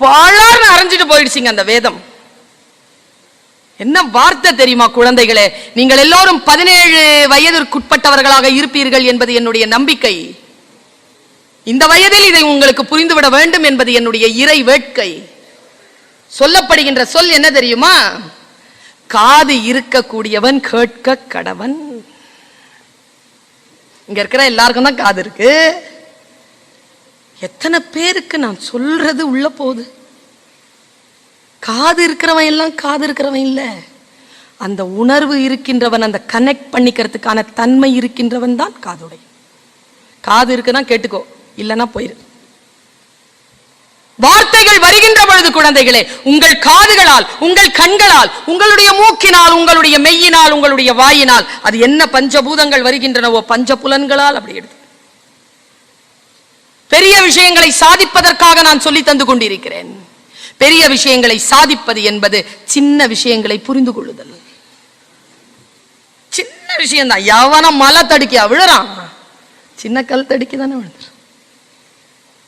பலர்னு அரைஞ்சிட்டு போயிடுச்சுங்க அந்த வேதம். என்ன வார்த்தை தெரியுமா குழந்தைகளே? நீங்கள் எல்லோரும் 17 வயதிற்குட்பட்டவர்களாக இருப்பீர்கள் என்பது என்னுடைய நம்பிக்கை. இந்த வயதில் இதை உங்களுக்கு புரிந்துவிட வேண்டும் என்பது என்னுடைய இறை வேட்கை. சொல்லப்படுகின்ற சொல் என்ன தெரியுமா? காது இருக்கக்கூடியவன் கேட்க கடவன். இங்க இருக்கிற எல்லாருக்கும் தான் காது இருக்கு. எத்தனை பேருக்கு நான் சொல்றது உள்ள போகுது? காது இருக்கிறவன் எல்லாம் காது இருக்கிறவன் இல்ல. அந்த உணர்வு இருக்கின்றவன், அந்த கனெக்ட் பண்ணிக்கிறதுக்கான தன்மை இருக்கின்றவன் தான் காதுடைய. காது இருக்குன்னா கேட்டுக்கோ, இல்லைன்னா போயிரு. வார்த்தைகள் வருகின்ற பொழுது குழந்தைகளே, உங்கள் காதுகளால், உங்கள் கண்களால், உங்களுடைய மூக்கினால், உங்களுடைய மெய்யினால், உங்களுடைய வாயினால், அது என்ன பஞ்சபூதங்கள் வருகின்றனவோ பஞ்சபுலன்களால் அப்படி எடுத்து பெரிய விஷயங்களை சாதிப்பதற்காக நான் சொல்லி தந்து கொண்டிருக்கிறேன். பெரிய விஷயங்களை சாதிப்பது என்பது சின்ன விஷயங்களை புரிந்து கொள்ளுதல். சின்ன விஷயம் தான். எவன மலை தடுக்கியா விழுறான்? சின்ன கல் தடுக்கி தானே விழுந்துறான்.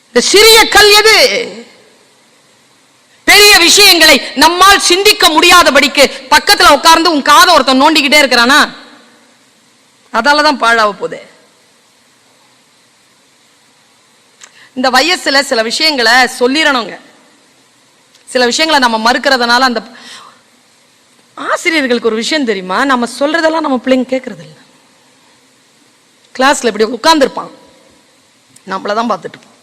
இந்த சிறிய கல் எது? பெரிய விஷயங்களை நம்மால் சிந்திக்க முடியாதபடிக்கு பக்கத்துல உட்கார்ந்து உன் காதை ஒருத்தன் நோண்டிக்கிட்டே இருக்கிறானா, அதாலதான் பாழாவ போகுது. இந்த வயசுல சில விஷயங்களை சொல்லிடணுங்க. சில விஷயங்களை நம்ம மறுக்கிறதுனால அந்த ஆசிரியர்களுக்கு ஒரு விஷயம் தெரியுமா? நம்ம சொல்றதெல்லாம் நம்ம பிள்ளைங்க கேட்கறது இல்லை. கிளாஸ்ல இப்படி உட்கார்ந்து இருப்பான், நம்மளதான் பார்த்துட்டு இருப்பான்,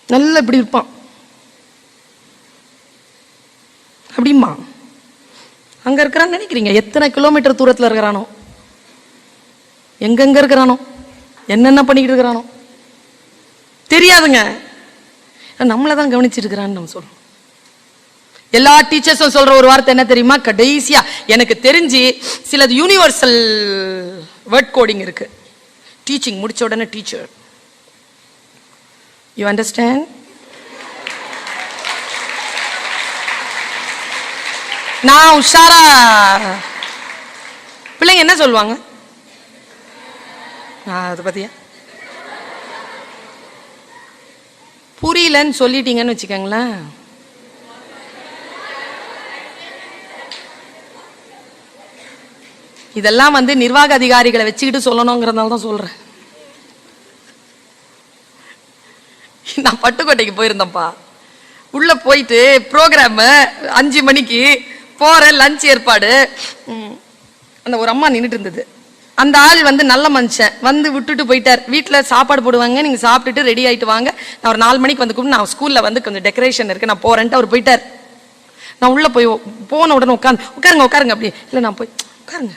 நல்லா இப்படி இருப்பான், அப்படிமா அங்க இருக்கிறான்னு நினைக்கிறீங்க? எத்தனை கிலோமீட்டர் தூரத்தில் இருக்கிறானோ, எங்கெங்க இருக்கிறானோ, என்னென்ன பண்ணிக்கிட்டு இருக்கிறானோ தெரியாதுங்க. நம்மளதான் கவனிச்சிட்டு இருக்கிறான்னு நம்ம சொல்றோம். எல்லா டீச்சர்ஸும் சொல்ற ஒரு வார்த்தை என்ன தெரியுமா? கடைசியா எனக்கு தெரிஞ்சு சிலது யூனிவர்சல் வேர்ட் கோடிங் இருக்கு. டீச்சிங் முடிச்ச உடனே டீச்சர், யூ அண்டர்ஸ்டாண்ட்? நான் உஷாரா பிள்ளைங்க என்ன சொல்லுவாங்க? அதை பத்தியா புரியலன்னு சொல்லிட்டீங்கன்னு வச்சுக்கோங்களேன், இதெல்லாம் நிர்வாக அதிகாரிகளை வச்சுக்கிட்டு சொல்லணுங்கிறதுனால தான் சொல்றேன். நான் பட்டுக்கோட்டைக்கு போயிருந்தேன்ப்பா. உள்ள போயிட்டு ப்ரோக்ராம் 5 மணிக்கு போற லஞ்ச் ஏற்பாடு. அந்த ஒரு அம்மா நின்றுட்டு இருந்தது. அந்த ஆள் நல்ல மனுஷன் விட்டுட்டு போயிட்டார். வீட்டில் சாப்பாடு போடுவாங்க, நீங்க சாப்பிட்டுட்டு ரெடி ஆயிட்டு வாங்க, நான் ஒரு 4 மணிக்கு கூப்பிட்டு, நான் ஸ்கூல்ல கொஞ்சம் டெக்கரேஷன் இருக்கு, நான் போறேன்ட்டு அவர் போயிட்டார். நான் உள்ள போய் போன உடனே உட்காருங்க உட்காருங்க அப்படி இல்லை, நான் போய் உட்காருங்க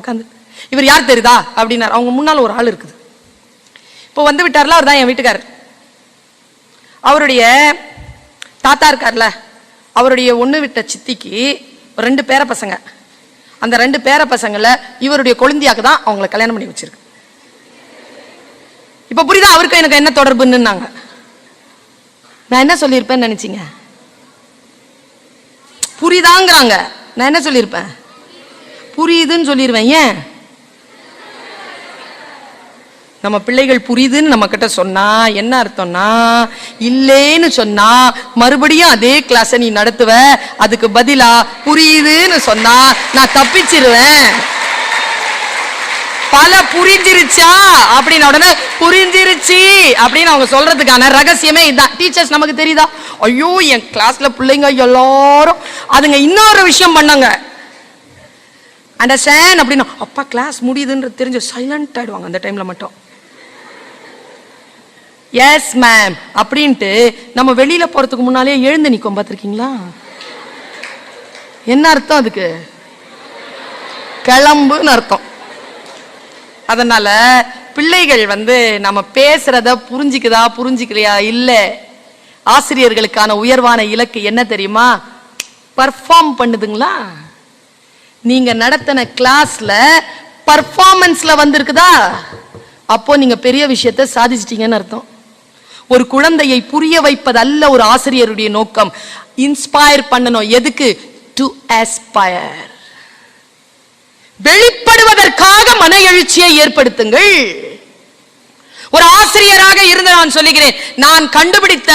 உட்காந்து, இவர் யார் தெரியுதா அப்படின்னாரு. அவங்க முன்னால ஒரு ஆள் இருக்குது. இப்போ விட்டார்ல, அவர் தான் என் வீட்டுக்காரர். அவருடைய தாத்தா இருக்கார்ல, அவருடைய ஒண்ணு விட்ட சித்திக்கு 2 பேர பசங்க. அந்த 2 பேர பசங்கள இவருடைய கொழுந்தியாக்கு தான் அவங்களை கல்யாணம் பண்ணி வச்சிருக்கு. இப்ப புரியுதா அவருக்கு எனக்கு என்ன தொடர்புன்னு? நான் என்ன சொல்லியிருப்பேன்னு நினைச்சீங்க? புரியுதாங்கிறாங்க. நான் என்ன சொல்லியிருப்பேன்? புரியுதுன்னு சொல்லிடுவேன். ஏன்? நம்ம பிள்ளைகள் புரியுதுன்னு நம்ம கிட்ட சொன்னா என்ன அர்த்தம்னா, இல்லேன்னு சொன்னா மறுபடியும் அதே கிளாஸை நீ நடத்துவ. அதுக்கு பதிலா புரியுதுன்னு சொன்னா நான் தப்பிச்சிருவேன். பல புரிஞ்சிருச்சா அப்படின்னு உடனே புரிஞ்சிருச்சு அப்படின்னு அவங்க சொல்றதுக்கான ரகசியமே இதுதான். டீச்சர்ஸ் நமக்கு தெரியுதா? ஐயோ, என் கிளாஸ்ல பிள்ளைங்க எல்லாரும் அதுங்க இன்னொரு விஷயம் பண்ணாங்க, அண்டர்ஸ்டாண்ட் அப்படின்னா, அப்பா கிளாஸ் முடியுதுன்னு தெரிஞ்சு சைலண்ட் ஆயிடுவாங்க அந்த டைம்ல மட்டும். எஸ் மேம் அப்படின்ட்டு நம்ம வெளியில போறதுக்கு முன்னாலே எழுந்து நிற்கும். பார்த்திருக்கீங்களா? என்ன அர்த்தம் அதுக்கு? கிளம்புன்னு அர்த்தம். அதனால பிள்ளைகள் நம்ம பேசுறத புரிஞ்சுக்குதா புரிஞ்சுக்கலையா இல்ல. ஆசிரியர்களுக்கான உயர்வான இலக்கு என்ன தெரியுமா? பர்ஃபார்ம் பண்ணுதுங்களா? நீங்க நடத்தின கிளாஸ்ல பர்ஃபார்மன்ஸ்ல வந்திருக்குதா, அப்போ நீங்க பெரிய விஷயத்தை சாதிச்சிட்டீங்கன்னு அர்த்தம். ஒரு குழந்தையை புரிய வைப்பது அல்ல ஒரு ஆசிரியருடைய நோக்கம். இன்ஸ்பயர் பண்ணணும். எதுக்கு? To Aspire. வெளிப்படுவதற்காக மன எழுச்சியை ஏற்படுத்துங்கள். ஒரு ஆசிரியராக இருந்து நான் சொல்லுகிறேன், நான் கண்டுபிடித்த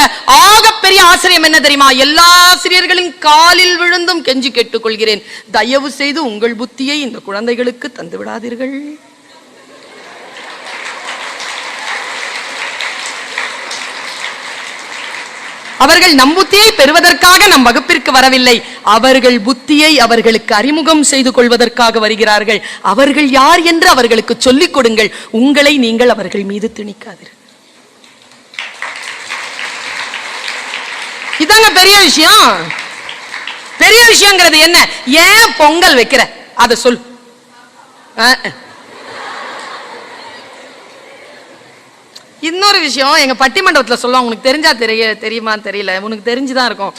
ஆகப்பெரிய ஆசிரியம் என்ன தெரியுமா? எல்லா ஆசிரியர்களின் காலில் விழுந்தும் கெஞ்சி கேட்டுக்கொள்கிறேன், தயவு செய்து உங்கள் புத்தியை இந்த குழந்தைகளுக்கு தந்து விடாதீர்கள். அவர்கள் நம் புத்தியை பெறுவதற்காக நம் வகுப்பிற்கு வரவில்லை, அவர்கள் புத்தியை அவர்களுக்கு அறிமுகம் செய்து கொள்வதற்காக வருகிறார்கள். அவர்கள் யார் என்று அவர்களுக்கு சொல்லிக் கொடுங்கள். உங்களை நீங்கள் அவர்கள் மீது திணிக்காதீர்கள். இதாங்க பெரிய விஷயம். பெரிய விஷயங்கிறது என்ன? ஏன் பொங்கல் வைக்கிற அத சொல். இன்னொரு விஷயம், எங்க பட்டிமண்டபத்தில் சொல்லுவாங்க, உனக்கு தெரிஞ்சா தெரியுமா தெரியல, உனக்கு தெரிஞ்சுதான் இருக்கும்.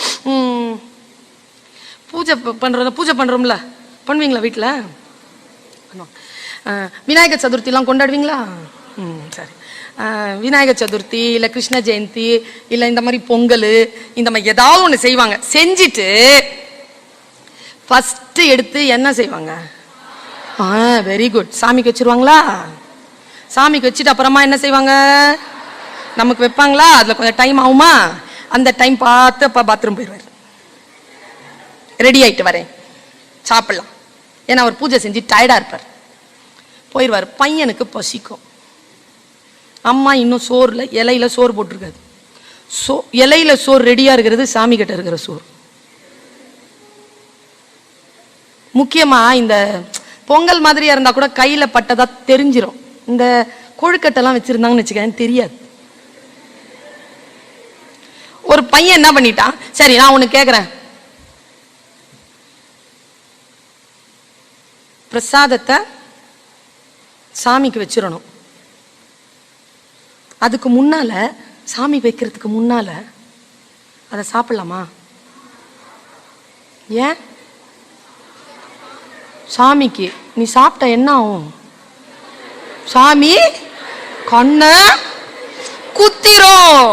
பூஜை பண்றோம்ல, பண்ணுவீங்களா வீட்டுல? விநாயகர் சதுர்த்தி எல்லாம் கொண்டாடுவீங்களா? சரி. விநாயகர் சதுர்த்தி இல்ல கிருஷ்ண ஜெயந்தி இல்ல இந்த மாதிரி பொங்கல், இந்த மாதிரி ஏதாவது ஒண்ணு செய்வாங்க. செஞ்சிட்டு ஃபர்ஸ்ட் எடுத்து என்ன செய்வாங்க? வெரி குட், சாமிக்கு வச்சிருவாங்களா? சாமிக்கு வச்சுட்டு அப்புறமா என்ன செய்வாங்க? நமக்கு வைப்பாங்களா? அதுல கொஞ்சம் டைம் ஆகுமா? அந்த டைம் பார்த்து அப்பா பாத்ரூம் போயிடுவார். ரெடி ஆயிட்டு வரேன், சாப்பிடலாம். ஏன்னா அவர் பூஜை செஞ்சு டயர்டா இருப்பார். போயிடுவார். பையனுக்கு பசிக்கும். அம்மா இன்னும் சோறுல இலையில சோறு போட்டிருக்காது. இலையில சோறு ரெடியா இருக்கிறது சாமி கிட்ட இருக்கிற சோறு. முக்கியமா இந்த பொங்கல் மாதிரியா இருந்தா கூட கையில பட்டதா தெரிஞ்சிடும். இந்த கொழுக்கட்டெல்லாம் வச்சிருந்தாங்கன்னு வச்சுக்க தெரியாது. ஒரு பையன் என்ன பண்ணிட்டான், சரி நான் ஒண்ணு கேக்குறேன், பிரசாதத்தை சாமிக்கு வச்சிடணும். அதுக்கு முன்னால, சாமி வைக்கிறதுக்கு முன்னால அதை சாப்பிடலாமா? ஏன்? சாமிக்கு நீ சாப்பிட்ட என்ன ஆகும்? சாமி கண்ண குத்திரும்.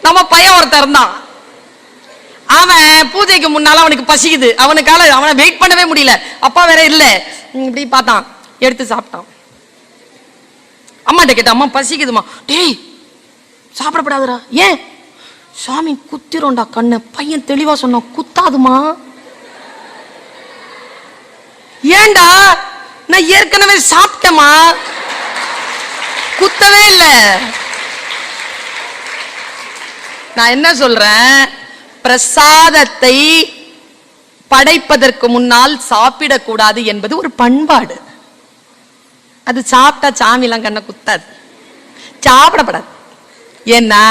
நம்ம பையன் ஒருத்தர் இருந்தான், அவன் பூஜைக்கு முன்னால அவனுக்கு பசிக்குது, அவனை வெயிட் பண்ணவே முடியல, அப்பா வேற இல்ல, இப்படி பார்த்தான், எடுத்து சாப்பிட்டான். அம்மாட்ட கேட்ட, அம்மா பசிக்குதுமா. டேய் சாப்பிடப்படாதுடா. ஏன்? சாமி குத்திரோண்டா கண்ண. பையன் தெளிவா சொன்னான், குத்தாதுமா. ஏண்டா? நான் ஏற்கனவே சாப்பிட்டமா, குத்தவே இல்ல. நான் என்ன சொல்றேன், பிரசாதத்தை படைப்பதற்கு முன்னால் சாப்பிடக்கூடாது என்பது ஒரு பண்பாடு. அது சாப்பிட்டா சாமி எல்லாம் கண்ண குத்தாது, சாப்பிடப்படாது. ஏன்னா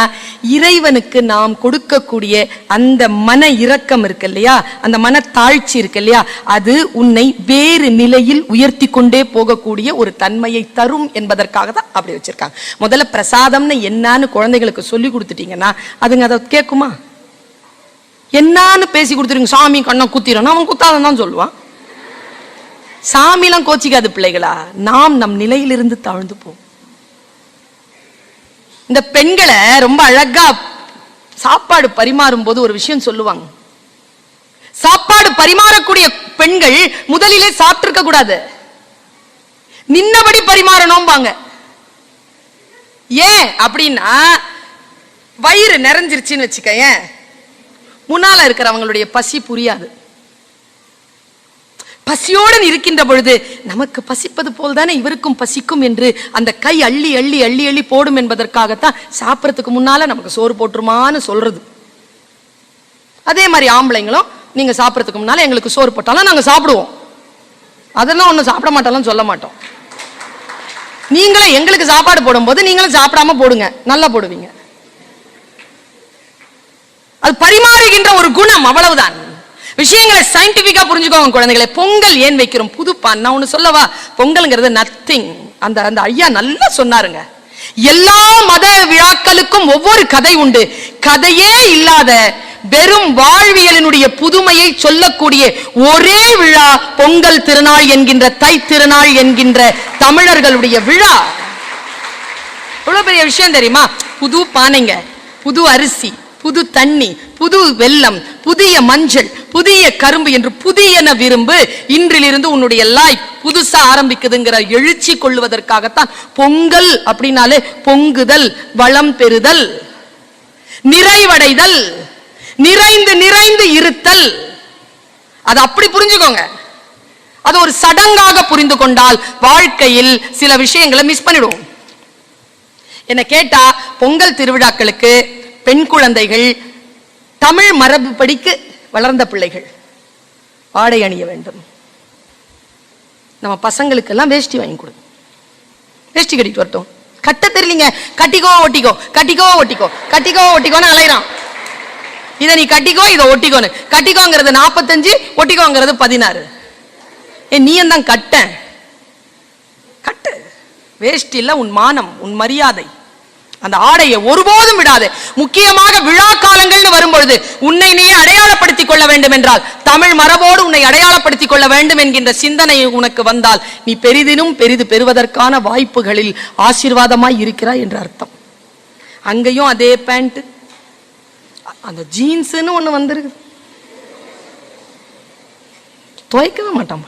இறைவனுக்கு நாம் கொடுக்கக்கூடிய அந்த மன இரக்கம் இருக்கு இல்லையா, அந்த மன தாழ்ச்சி இருக்கு இல்லையா, அது உன்னை வேறு நிலையில் உயர்த்தி கொண்டே போகக்கூடிய ஒரு தன்மையை தரும் என்பதற்காக தான் அப்படி வச்சிருக்காங்க. முதல்ல பிரசாதம்னு என்னன்னு குழந்தைகளுக்கு சொல்லி கொடுத்துட்டீங்கன்னா அதுங்க அதை கேட்குமா? என்னன்னு பேசி கொடுத்துருங்க, சாமி கண்ணை குத்திரும், அவன் குத்தாதான் தான் சொல்லுவான். சாமிலாம் கோச்சிக்காது பிள்ளைகளா, நாம் நம் நிலையிலிருந்து தாழ்ந்து போம். இந்த பெண்களை ரொம்ப அழகா சாப்பாடு பரிமாறும் போது ஒரு விஷயம் சொல்லுவாங்க. சாப்பாடு பரிமாறக்கூடிய பெண்கள் முதலிலே சாப்பிட்டிருக்க கூடாது, நின்னபடி பரிமாறணும்பாங்க. ஏன் அப்படின்னா, வயிறு நிறைஞ்சிருச்சுன்னு வச்சுக்க, முன்னால இருக்கிறவங்களுடைய பசி புரியாது. பசியோடு இருக்கின்ற பொழுது நமக்கு பசிப்பது போல் தானே இவருக்கும் பசிக்கும் என்று அந்த கை அள்ளி அள்ளி அள்ளி அள்ளி போடும் என்பதற்காகத்தான் சாப்பிடறதுக்கு முன்னால நமக்கு சோறு போட்டுருமான்னு சொல்றது. அதே மாதிரி ஆம்பளைங்களும் நீங்க சாப்பிடறதுக்கு முன்னால எங்களுக்கு சோறு போட்டாலும் நாங்க சாப்பிடுவோம், அதெல்லாம் ஒண்ணும் சாப்பிட மாட்டாலும் சொல்ல மாட்டோம். நீங்களும் எங்களுக்கு சாப்பாடு போடும்போது நீங்களும் சாப்பிடாம போடுங்க, நல்லா போடுவீங்க. அது பரிமாறுகின்ற ஒரு குணம், அவ்வளவுதான். விஷயங்களை சயின்டிபிக்கா புரிஞ்சுக்கோங்க குழந்தைகளை. பொங்கல் ஏன் வைக்கிறோம்? புதுப்பான். நான் ஒண்ணு சொல்லவா, பொங்கல்ங்கிறது நத்திங். அந்த ஐயா நல்லா சொன்னாருங்க, எல்லா மத விழாக்களுக்கும் ஒவ்வொரு கதை உண்டு. கதையே இல்லாத வெறும் வாழ்வியலினுடைய புதுமையை சொல்லக்கூடிய ஒரே விழா பொங்கல் திருநாள் என்கின்ற, தை திருநாள் என்கின்ற தமிழர்களுடைய விழா. எவ்வளவு பெரிய விஷயம் தெரியுமா? புது பானைங்க, புது அரிசி, புது தண்ணி, புது வெல்லம், புதிய மஞ்சள், புதிய கரும்பு என்று புதியன விரும்பு. இன்றிலிருந்து உன்னுடைய லைஃப் புதுசா ஆரம்பிக்குதுங்கிற எழுச்சி கொள்வதற்காகத்தான் பொங்கல் அப்படின்னாலே பொங்குதல், வளம் பெறுதல். நிறைவடைதல், நிறைந்து நிறைந்து இருத்தல். அது அப்படி புரிஞ்சுக்கோங்க. அது ஒரு சடங்காக புரிந்து கொண்டால் வாழ்க்கையில் சில விஷயங்களை மிஸ் பண்ணிடுவோம். என்ன கேட்டா, பொங்கல் திருவிழாக்களுக்கு பெண் குழந்தைகள் தமிழ் மரபுப்படிக்கு வளர்ந்த பிள்ளைகள் ஆடை அணிய வேண்டும். நம்ம பசங்களுக்கெல்லாம் வேஷ்டி வாங்கி கொடு. வேஷ்டி கட்டிட்டு வரட்டும். கட்ட தெரியலீங்க, கட்டிக்கோ ஒட்டிக்கோ, கட்டிக்கோ ஒட்டிக்கோ, கட்டிக்கோ ஒட்டிக்கோன்னு அலைறான். இதை நீ கட்டிக்கோ, இதை ஒட்டிக்கோன்னு. கட்டிக்கோங்கிறது 45, ஒட்டிக்கோங்கிறது 16. நீ தான் கட்ட கட்டு. வேஷ்டில உன் மானம், உன் மரியாதை, அந்த ஆடையை ஒருபோதும் விடாது. முக்கியமாக விழா காலங்கள்னு வரும்பொழுது உன்னை நீ அடையாளப்படுத்திக் கொள்ள வேண்டும் என்றால், தமிழ் மரபோடு உன்னை அடையாளப்படுத்திக் கொள்ள வேண்டும் என்கின்ற சிந்தனை உனக்கு வந்தால், நீ பெரிதினும் பெரிது பெறுவதற்கான வாய்ப்புகளில் ஆசீர்வாதமாய் இருக்கிறாய் என்று அர்த்தம். அங்கேயும் அதே பேண்ட், அந்த ஜீன்ஸ்னு ஒண்ணு வந்திருக்கு, துவைக்கவே மாட்டான்.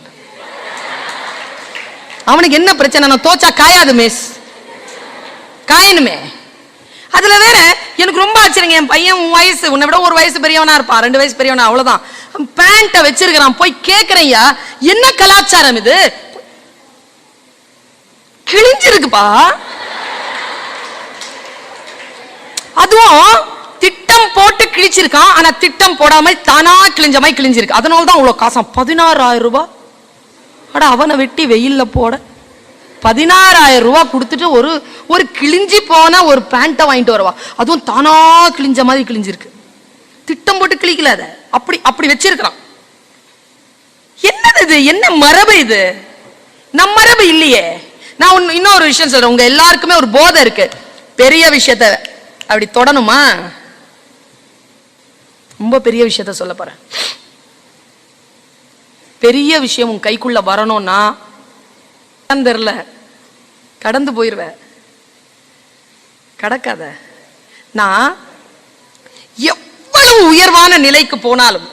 அவனுக்கு என்ன பிரச்சனை? நான் தோச்சா காயாது மிஸ், காயணுமே. அதுல வேற எனக்கு ரொம்ப ஆச்சரியம். என் பையன் உன் வயசு, உன்னை விட ஒரு வயசு பெரியவனா இருப்பான், 2 வயசு பெரியவனா, அவ்வளவுதான். பேண்ட வச்சிருக்கிறான். போய் கேக்குறையா, என்ன கலாச்சாரம் இது? கிழிஞ்சிருக்குப்பா. அதுவும் திட்டம் போட்டு கிழிச்சிருக்கான். ஆனா திட்டம் போடாம தானா கிழிஞ்ச மாதிரி கிழிஞ்சிருக்கு. அதனாலதான் அவ்வளவு காசம். 16,000 ரூபாய். அட, அவனை வெட்டி வெயில்ல போட 16,000 ரூபாய் கொடுத்துட்டு ஒரு கிழிஞ்சி போன ஒரு பேண்ட்டை வாங்கிட்டு வருவா. அதுவும் தானா கிழிஞ்ச மாதிரி கிழிஞ்சிருக்கு. திட்டம் போட்டு கிழிக்கல, அதை அப்படி அப்படி வச்சிருக்கான். என்னது இது? என்ன மரபு இது? நம் மரபு இல்லையே. நான் இன்னொரு விஷயம் சொல்றேன். உங்க எல்லாருக்குமே ஒரு போதை இருக்கு. பெரிய விஷயத்த அப்படி தொடணுமா? ரொம்ப பெரிய விஷயத்த சொல்ல போறேன். பெரிய விஷயம் உன் கைக்குள்ள வரணும்னா தெரியல, கடந்து போயிருவ. கடக்காத. நான் எவ்வளவு உயர்வான நிலைக்கு போனாலும்,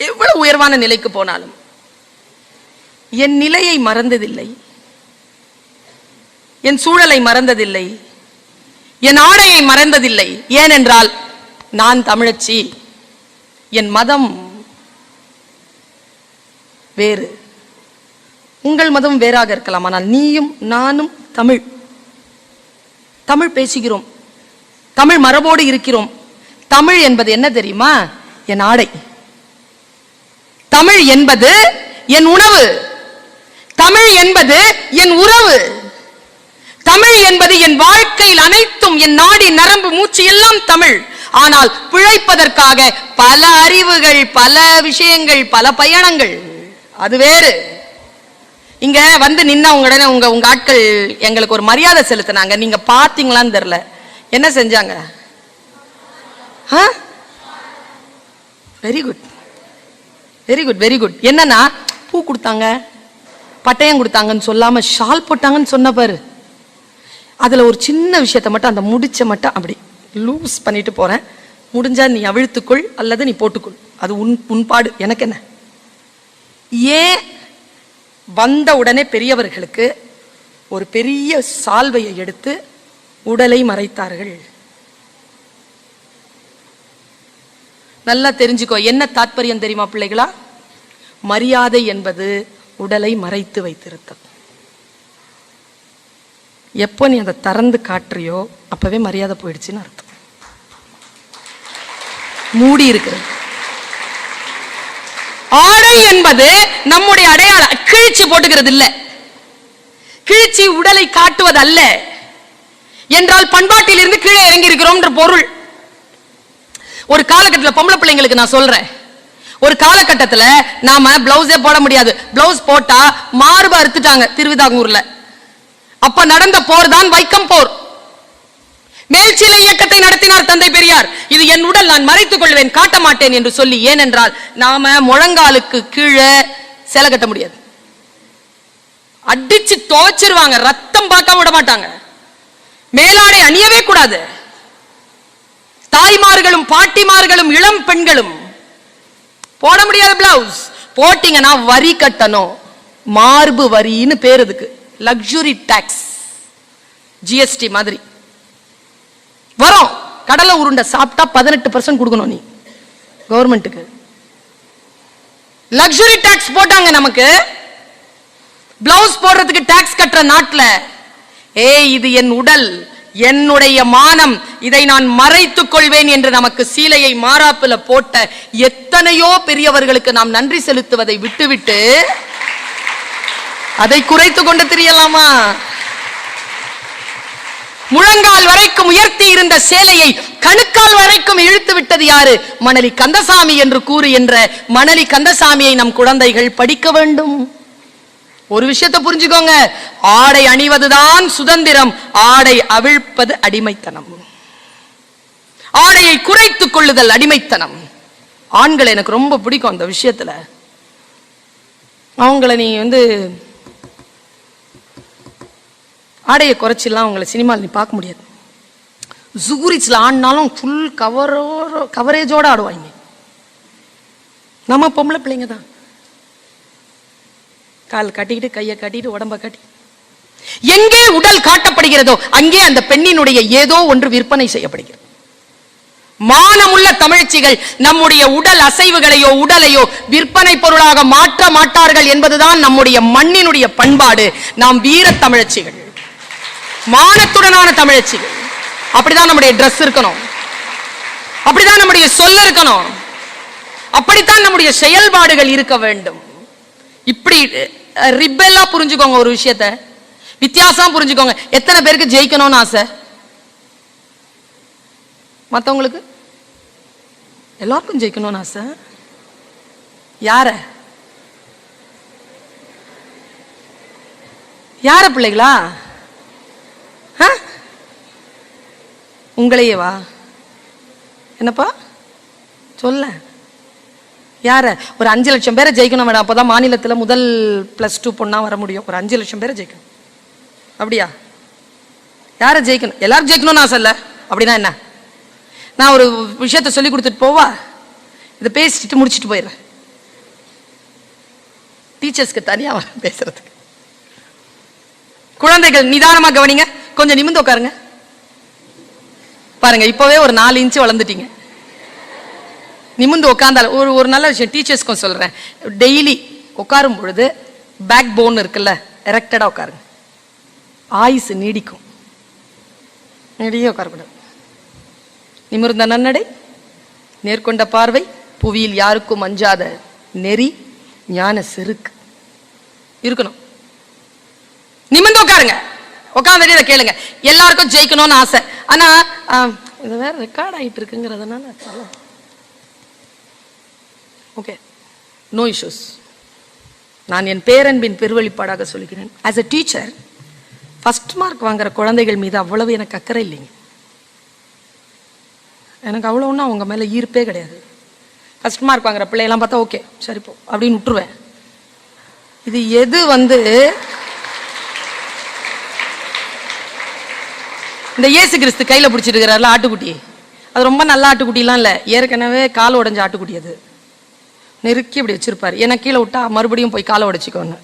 எவ்வளவு உயர்வான நிலைக்கு போனாலும் என் நிலையை மறந்ததில்லை, என் சூழலை மறந்ததில்லை, என் ஆடையை மறந்ததில்லை. ஏனென்றால் நான் தமிழச்சி. என் மதம் வேறு, உங்கள் மதம் வேறாக இருக்கலாம். ஆனால் நீயும் நானும் தமிழ், தமிழ் பேசுகிறோம், தமிழ் மரபோடு இருக்கிறோம். தமிழ் என்பது என்ன தெரியுமா? என் ஆடை. தமிழ் என்பது என் உணவு. தமிழ் என்பது என் உறவு. தமிழ் என்பது என் வாழ்க்கையில் அனைத்தும். என் நாடி, நரம்பு, மூச்சு எல்லாம் தமிழ். ஆனால் பிழைப்பதற்காக பல அறிவுகள், பல விஷயங்கள், பல பயணங்கள், அது வேறு. இங்க வந்து நின்ன உடனே உங்க ஆட்கள் எங்களுக்கு ஒரு மரியாதை செலுத்தினாங்க. நீங்க பாத்தீங்களான்னு தெரியல. என்ன செஞ்சாங்க? Very good, very good, very good. என்னன்னா, பூ கொடுத்தாங்க, பட்டயம் கொடுத்தாங்கன்னு சொல்லாம ஷால் போட்டாங்கன்னு சொன்ன பாரு. அதுல ஒரு சின்ன விஷயத்த மட்டும், அந்த முடிச்ச மட்டும் அப்படி லூஸ் பண்ணிட்டு போறேன். முடிஞ்சா நீ அவிழ்த்துக்குள் அல்லது நீ போட்டுக்குள், அது உன்பாடு, எனக்கு என்ன. ஏன் வந்த உடனே பெரியவர்களுக்கு ஒரு பெரிய சால்வையை எடுத்து உடலை மறைத்தார்கள்? நல்லா தெரிஞ்சுக்கோ. என்ன தாற்பயம் தெரியுமா பிள்ளைகளா? மரியாதை என்பது உடலை மறைத்து வைத்திருத்தல். எப்போ நீ அதை திறந்து காட்டுறியோ அப்பவே மரியாதை போயிடுச்சுன்னு அர்த்தம். மூடி இருக்கிறது. ஆடை என்பது நம்முடைய அடையாளம். கிழிச்சி போட்டுக்கிறது இல்ல, கிழிச்சி உடலை காட்டுவது அல்ல. என்றால் பண்பாட்டில் இருந்து கீழே இறங்கி இருக்கிறோம் பொருள். ஒரு காலகட்டத்தில் பொம்பளை பிள்ளைங்களுக்கு நான் சொல்றேன், ஒரு காலகட்டத்தில் நாம பிளவுஸே போட முடியாது. பிளவுஸ் போட்டா மார்பு அறுத்துட்டாங்க திருவிதாங்கூர்ல. அப்ப நடந்த போர் தான் வைக்கம் போர். மேல்சிலை இயக்கத்தை நடத்தினார் தந்தை பெரியார். இது என் உடல், நான் மறைத்துக் கொள்வேன், காட்ட மாட்டேன் என்று சொல்லி. ஏனென்றால் நாம முழங்காலுக்கு கீழே சேலை கட்ட முடியாது. அடிச்சு துவைச்சிருவாங்க, ரத்தம் பார்க்க விட மாட்டாங்க. மேலாடை அணியவே கூடாது. தாய்மார்களும் பாட்டிமார்களும் இளம் பெண்களும் போட முடியாது பிளவுஸ். போட்டீங்கன்னா வரி கட்டணும், மார்பு வரின்னு பேருதுக்கு. லக்ஸுரி டாக்ஸ், ஜிஎஸ்டி மாதிரி வரும். கடலை உருண்டை சாப்பிட்டா 18% கொடுக்கணும் நீ கவர்மெண்ட்டுக்கு. லக்ஸுரி டாக்ஸ் போட்டாங்க நமக்கு. பிளவுஸ் போடுறதுக்கு டாக்ஸ் கட்டுற நாட்டுல இது என் உடல், என்னுடைய மானம், இதை நான் மறைத்துக் கொள்வேன் என்று நமக்கு சீலையை மாறாப்புல போட்ட எத்தனையோ பெரியவர்களுக்கு நாம் நன்றி செலுத்துவதை விட்டுவிட்டு அதை குறைத்து கொண்டு தெரியலாமா? முழங்கால் வரைக்கும் உயர்த்தி இருந்த சேலையை கணுக்கால் வரைக்கும் இழுத்து விட்டது யாரு? மணலி கந்தசாமி என்று கூறு என்ற மணலி கந்தசாமியை நம் குழந்தைகள் படிக்க வேண்டும். ஒரு விஷயத்தை புரிஞ்சுக்கோங்க, ஆடை அணிவதுதான் சுதந்திரம், ஆடை அவிழ்ப்பது அடிமைத்தனம். ஆடையை குறைத்துக் கொள்ளுதல் அடிமைத்தனம். ஆண்கள் எனக்கு ரொம்ப பிடிக்கும் அந்த விஷயத்துல. அவங்கள நீ ஆடையை குறைச்சிடலாம், அவங்கள சினிமாவில் நீ பார்க்க முடியாது. ஜூரிச்ல ஆடினாலும் ஃபுல் கவரேஜோட ஆடுவாங்க. நம்ம பொம்பளை பிள்ளைங்க தான் கால் கட்டிக்கிட்டு கையை கட்டிட்டு உடம்ப கட்டி. எங்கே உடல் காட்டப்படுகிறதோ அங்கே அந்த பெண்ணினுடைய ஏதோ ஒன்று விற்பனை செய்யப்படுகிறது. மானமுள்ள தமிழ்ச்சிகள் நம்முடைய உடல் அசைவுகளையோ உடலையோ விற்பனை பொருளாக மாற்ற மாட்டார்கள் என்பதுதான் நம்முடைய மண்ணினுடைய பண்பாடு. நாம் வீர தமிழச்சிகள், மானத்துடனான தமிழச்சிகள். அப்படிதான் நம்முடைய டிரெஸ் இருக்கணும், அப்படிதான் நம்முடைய சொல் இருக்கணும், அப்படித்தான் நம்முடைய செயல்பாடுகள் இருக்க வேண்டும். இப்படி ரிபெல்லா புரிஞ்சுக்கோங்க, ஒரு விஷயத்தை வித்தியாசம் புரிஞ்சுக்கோங்க. எத்தனை பேருக்கு ஜெயிக்கணும்னு ஆசை? மற்றவங்களுக்கு எல்லாருக்கும் ஜெயிக்கணும்னு ஆசை. யார யார பிள்ளைகளா? உங்களையே வா, என்னப்பா சொல்ல. யார? ஒரு 5 லட்சம் பேரை ஜெயிக்கணும் மேடம், அப்போதான் மாநிலத்தில் முதல் +2 பொண்ணா வர முடியும். ஒரு 5 லட்சம் பேரை ஜெயிக்கணும். அப்படியா? யார ஜெயிக்கணும்? எல்லாரும் ஜெயிக்கணும்னு ஆசை இல்ல? அப்படின்னா என்ன? நான் ஒரு விஷயத்த சொல்லி கொடுத்துட்டு போவா, இதை பேசிட்டு முடிச்சுட்டு போயிடுறேன். டீச்சர்ஸ்க்கு தனியா பேசுறதுக்கு. குழந்தைகள் நிதானமா கவனிங்க, கொஞ்சம் நிமிர்ந்து உட்காருங்க. பாருங்க, இப்பவே ஒரு 4 இன்ச்சு வளர்ந்துட்டீங்க. நிமிர்ந்து உட்கார்ந்தால ஒரு நல்ல விஷயம் டீச்சர்ஸ்க்கும் சொல்றேன். டெய்லி உட்காரும் பொழுது பேக் போன் இருக்குல்ல, எரெக்டடா உட்காருங்க. ஆயுசு நீடிக்கும். நெடியே உட்காரக்கூடாது. நிமிர்ந்த நன்னடை, நேர்கொண்ட பார்வை, புவியில் யாருக்கும் அஞ்சாத நெறி, ஞான செருக்கு இருக்கணும். நிமிர்ந்து உட்காருங்க. உட்கார்ந்து இதை கேளுங்க. எல்லாருக்கும் ஜெயிக்கணும்னு ஆசை. ஆனா இது வேற ரெக்கார்ட் ஆகிட்டு இருக்குங்கிறதுனால ஓகே, நோ இஷ்யூஸ். நான் என் பேரன்பின் பெருவழிப்பாடாக சொல்கிறேன். As a teacher, first mark வாங்குற குழந்தைகள் மீது அவ்வளவு எனக்கு அக்கறை இல்லைங்க. எனக்கு அவ்வளோ ஒன்றும் அவங்க மேலே ஈர்ப்பே கிடையாது. ஃபர்ஸ்ட் மார்க் வாங்குற பிள்ளையெல்லாம் பார்த்தா ஓகே சரிப்போ அப்படின்னு விட்டுருவேன். இது எது இந்த இயேசு கிறிஸ்து கையில் பிடிச்சிட்டு இருக்கிறாருல ஆட்டுக்குட்டி, அது ரொம்ப நல்ல ஆட்டுக்குட்டிலாம் இல்லை, ஏற்கனவே கால் உடஞ்ச ஆட்டுக்குட்டி. அது நெருக்கி அப்படி வச்சிருப்பாரு. ஏன்னா கீழே விட்டா மறுபடியும் போய் காலை உடைச்சிக்கோன்னு.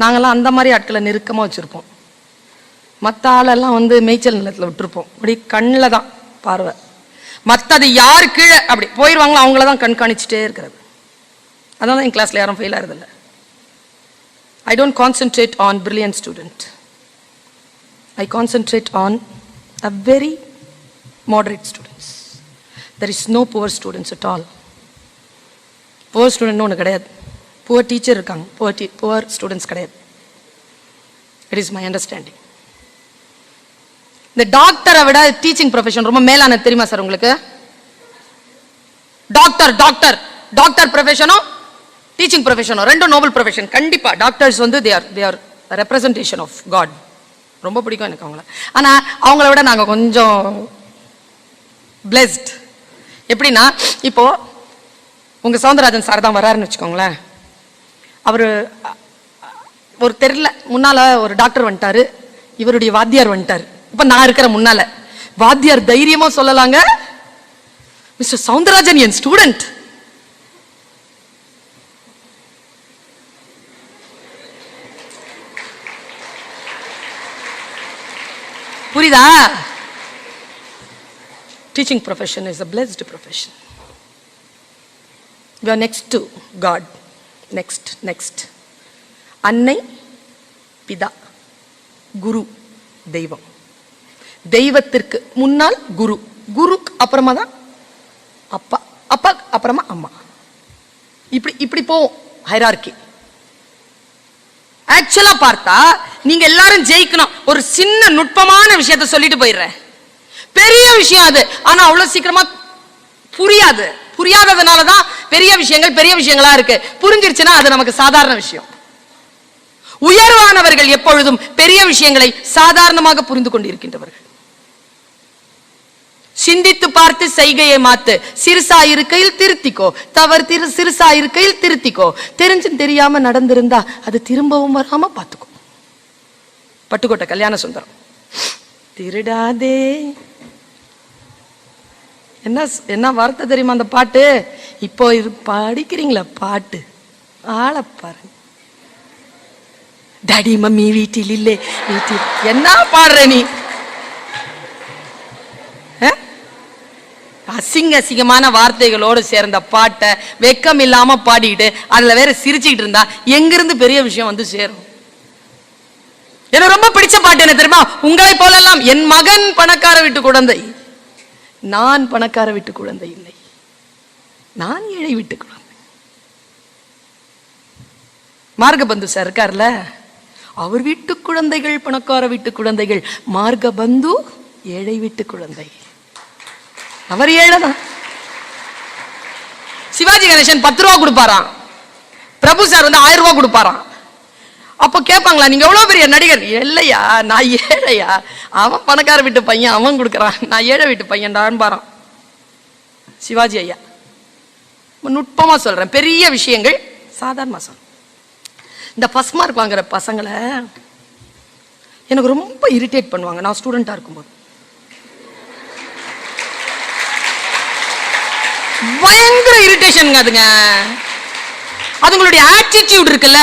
நாங்கள்லாம் அந்த மாதிரி ஆட்களை நெருக்கமாக வச்சுருப்போம். மற்ற ஆளெல்லாம் மேய்ச்சல் நிலத்தில் விட்டுருப்போம். அப்படி கண்ணில் தான் பார்வை. மற்றது யார் கீழே அப்படி போயிடுவாங்களோ அவங்கள தான் கண்காணிச்சுட்டே இருக்கிறது. அதனால என் கிளாஸில் யாரும் ஃபெயில் ஆகிறதில்ல. I don't concentrate on brilliant student. I concentrate on a very moderate students. There is no poor students at all. poor student ஒன்று கிடையாது. poor teacher இருக்காங்க, poor students கிடையாது. It is my understanding. இந்த டாக்டரை விட teaching profession ரொம்ப மேலானது தெரியுமா சார் உங்களுக்கு? டாக்டர் ப்ரொஃபஷனும் டீச்சிங் ப்ரொஃபஷனும் ரெண்டும் நோபல் ப்ரொஃபஷன். கண்டிப்பா doctors they are representation of God. ரொம்ப பிடிக்கும் எனக்கு அவங்கள. ஆனா அவங்கள விட நாங்க கொஞ்சம் பிளெஸ்ட். எப்படின்னா, இப்போ உங்க சௌந்தரராஜன் சார் தான் வராருன்னு வச்சுக்கோங்களேன். அவரு ஒரு தெருல முன்னால ஒரு டாக்டர் வந்துட்டாரு, இவருடைய வாத்தியார் வந்துட்டாரு. இப்ப நான் இருக்கிற முன்னால வாத்தியார் தைரியமா சொல்லலாங்க, மிஸ்டர் சௌந்தரராஜன் என் ஸ்டூடெண்ட். புரியுதா? Teaching profession is a blessed profession. We are next to God. Next. அன்னை, பிதா, குரு, தெய்வம். தெய்வத்திற்கு முன்னால் குரு, குருக்கு அப்புறமா தான் அப்பா, அப்பா அப்புறமா அம்மா. இப்படி போவோம் ஹைரார்கி. ஆக்சுவலா பார்த்தா நீங்க எல்லாரும் ஜெயிக்கணும். ஒரு சின்ன நுட்பமான விஷயத்தை சொல்லிட்டு போயிடுறேன். பெரிய விஷயம் அது, ஆனா அவ்வளவு சீக்கிரமா புரியாது. புரியாததுனாலதான் பெரிய விஷயங்களா இருக்கு. புரிஞ்சிருச்சுன்னா அது நமக்கு சாதாரண விஷயம். உயர்வானவர்கள் எப்பொழுதும் பெரிய விஷயங்களை சாதாரணமாக புரிந்து கொண்டிருக்கின்றவர்கள். சிந்தித்து பார்த்து செய்கையை மாத்து. சிறுசா இருக்கையில் திருத்திக்கோ, தவறு சிறுசா இருக்கையில் திருத்திக்கோ. தெரிஞ்சும் தெரியாம நடந்திருந்தா அது திரும்பவும் வராம பாத்துக்கோ. பட்டுக்கோட்டை கல்யாண சுந்தரம். திருடாதே. என்ன வார்த்தை தெரியுமா அந்த பாட்டு? இப்போ படிக்கிறீங்களா பாட்டு? ஆள பாருங்க. டாடி மம்மி வீட்டில் இல்லை, வீட்டில் என்ன பாடுற நீ? அசிங்கமான வார்த்தைகளோடு சேர்ந்த பாட்டை வெக்கம் இல்லாம பாடிட்டு அதுல வேற சிரிச்சுக்கிட்டு இருந்தா எங்கிருந்து பெரிய விஷயம் வந்து சேரும்? எனக்கு ரொம்ப பிடிச்ச பாட்டு என்ன தெரியுமா? உங்களை போலெல்லாம் என் மகன் பணக்கார வீட்டு குழந்தை, நான் பணக்கார வீட்டு குழந்தை இல்லை, நான் ஏழை வீட்டு குழந்தை. மார்கபந்து சார் இருக்கார்ல, அவர் வீட்டு குழந்தைகள் பணக்கார வீட்டு குழந்தைகள், மார்கபந்து ஏழை வீட்டு குழந்தை. அவர் ஏழைதான். சிவாஜி கணேசன் 10 ரூபா கொடுப்பாராம், பிரபு சார் வந்து 1000 ரூபா கொடுப்பாராம். அப்ப கேட்பாங்களா, நீங்க எவ்வளவு பெரிய நடிகர்? இல்லையா, நான் ஏழையா, அவன் பணக்கார வீட்டு பையன், அவன் கொடுக்கறான், நான் ஏழை வீட்டு பையன் பாரான் சிவாஜி ஐயா. நுட்பமா சொல்றேன், பெரிய விஷயங்கள் சாதாரணமா சொல்றேன். இந்த ஃபர்ஸ்ட் மார்க் வாங்குற பசங்களை எனக்கு ரொம்ப இரிட்டேட் பண்ணுவாங்க. நான் ஸ்டூடெண்டா இருக்கும்போது பயங்கர இரிட்டேஷன் அதுங்க. அதுங்களுடைய ஆட்டிடியூட் இருக்குல்ல,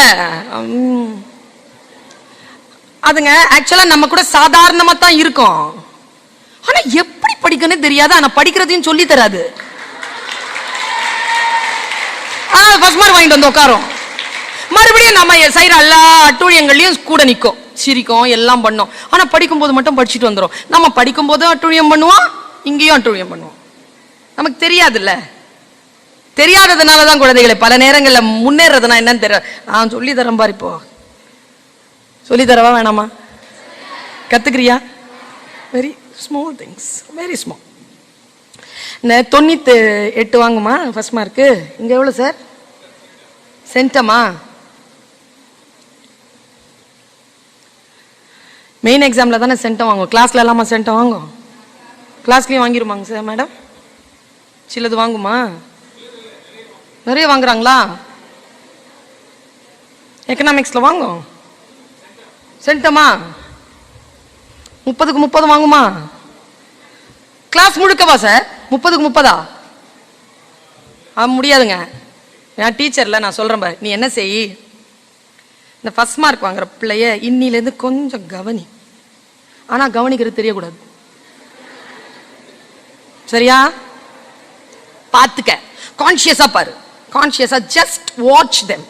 அதுங்க ஆக்சுவலா நம்ம கூட சாதாரணமா தான் இருக்கும். ஆனா எப்படி படிக்கணும்னு தெரியாது, ஆனா படிக்கிறதையும் சொல்லி தராது. ஃபர்ஸ்ட் மார்க் வாங்கிட்டு வந்து உட்காரும். மறுபடியும் நம்ம செய்யற எல்லா அட்டூழியங்களையும் கூட நிற்கும், சிரிக்கும், எல்லாம் பண்ணும். ஆனா படிக்கும் போது மட்டும் படிச்சுட்டு வந்துடும். நம்ம படிக்கும் போதும் அட்டூழியம் பண்ணுவோம், இங்கேயும் அட்டூழியம் பண்ணுவோம். நமக்கு தெரியாதுல்ல. தெரியாததுனாலதான் குழந்தைகளை பல நேரங்களில் முன்னேறதுனா என்னன்னு தெரியல. நான் சொல்லி தரேன் பாரு, இப்போ சொல்லி தரவா வேணாமா? கத்துக்கிறியா? Very small things, very small. 98 வாங்குமா ஃபர்ஸ்ட் மார்க்கு? இங்க எவ்வளவு சார்? சென்டமா? மெயின் எக்ஸாம்ல தானே சென்டம் வாங்கும், கிளாஸ்ல எல்லாமா சென்டம் வாங்கும்? கிளாஸ்லயும் வாங்கிருமாங்க சார் மேடம்? சிலது வாங்குமா? நிறைய வாங்குறாங்களா? எக்கனாமிக்ஸ்ல வாங்கும் சென்டமா? 30க்கு 30 வாங்குமா? Class முழுக்கவா sir? 30க்கு 30? முடியாதுங்க. நான் டீச்சர்ல நான் சொல்றேன் பாரு, நீ என்ன செய், இந்த ஃபர்ஸ்ட் மார்க் வாங்குற பிள்ளைய இன்னிலேருந்து கொஞ்சம் கவனி. ஆனா கவனிக்கிறது தெரியக்கூடாது, சரியா? பாத்துக்க, கான்சியஸா பாரு, கான்சியஸா just watch them.